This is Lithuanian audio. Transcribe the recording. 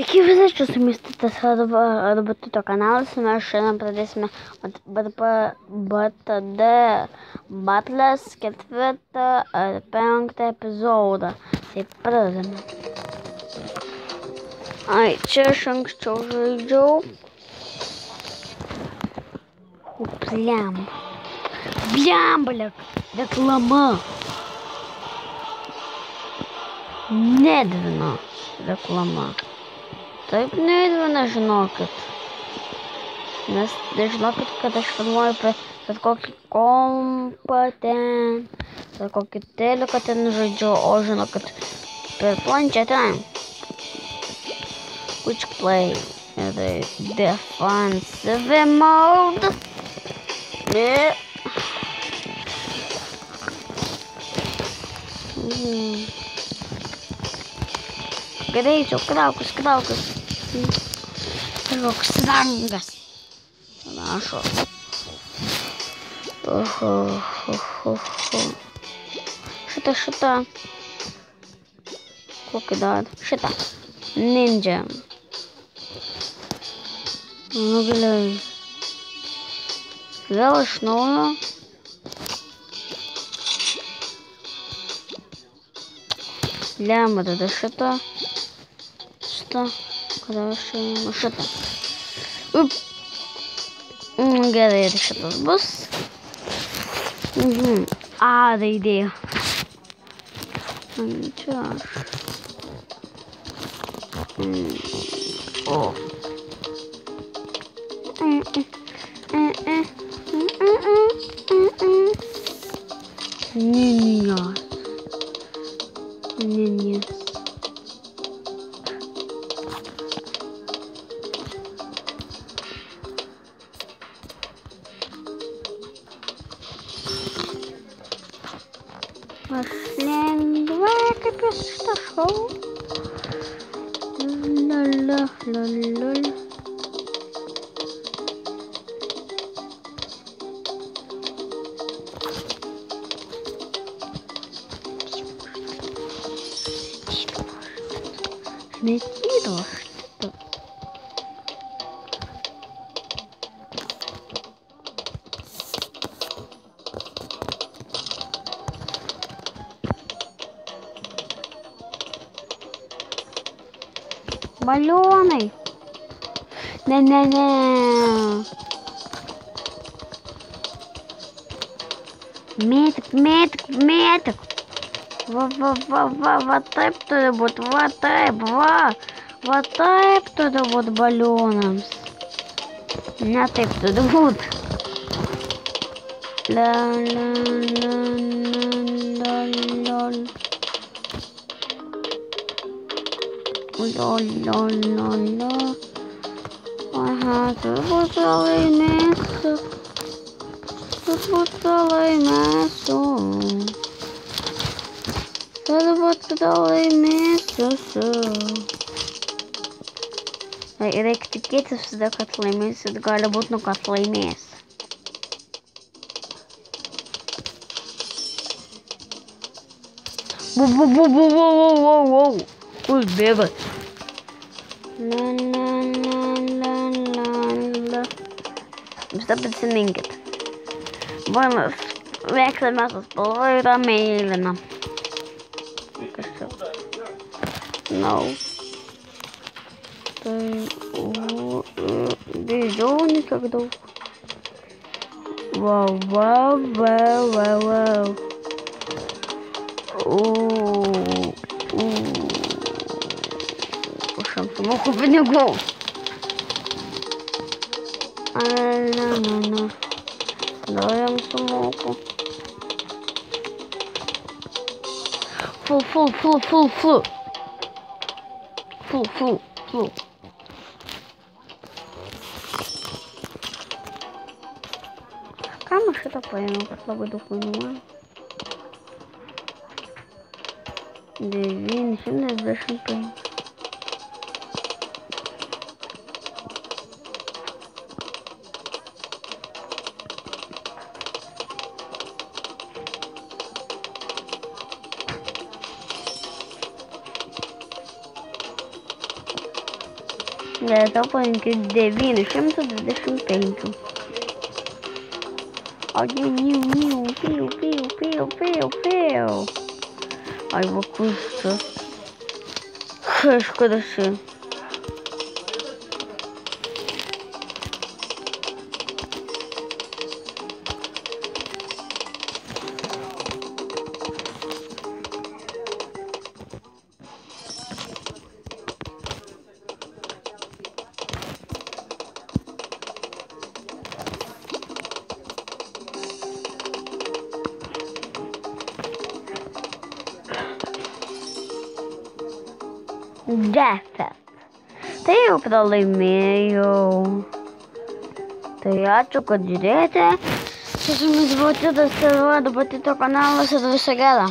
Sveiki visi, čia su jumis tas Arbatuto kanalas, mes šiandien pradėsime BTD Battles 4 ar 5 epizodą. Tai pradedame. Ai, čia aš anksčiau žaidžiau. Blembalek, reklama. Nedvina reklama. Taip nedvina, žinokit. Nes žinokit, kad aš filmuoju per kokį kompą ten, per kokį teliką ten žaidžiu, o žinokit, per planšetę. Which play the defensive mode. Greičiau, kraukis. Koks dangas. Panašu. Šitą. Kokį dar? Šitą. Ninja. Nu, giliai. Vėl iš naujo. Lemba, tada šitą. Kada aš šitą. Gerai, ir šitas bus. Raidė. Čia aš. Ninjas. Aš lengvai kaip ištašau. Lol. Метидо что? Баллоны. Не. Метик. Вот taip turi būt, va taip turi būt balionams. Ne taip turi būt. Lol. Aha, turbūt laimėsiu. Reikia tikėtis visada, kad laimėsi, gali būt, kad laimės. Wow. Kur bėgat? Visada prisiminkit. Varnas mėgstamiausias spalva yra mėlyna. No. Tai beždžionių kiek daug. Wow. Aš jam sumoku pinigų. Na. Dar jam sumoku. Full. Kam aš šitą paėmiau, kad labai daug kainuoja? 925. Galėtų palinkti 925. Ai, piu. Ai, vou custar. Kažkur esi. Death. Tai jau pralaimėjau. Tai ačiū, kad žiūrėjote. Su jumis buvo Titas, dabar Tito kanalas ir viso gero.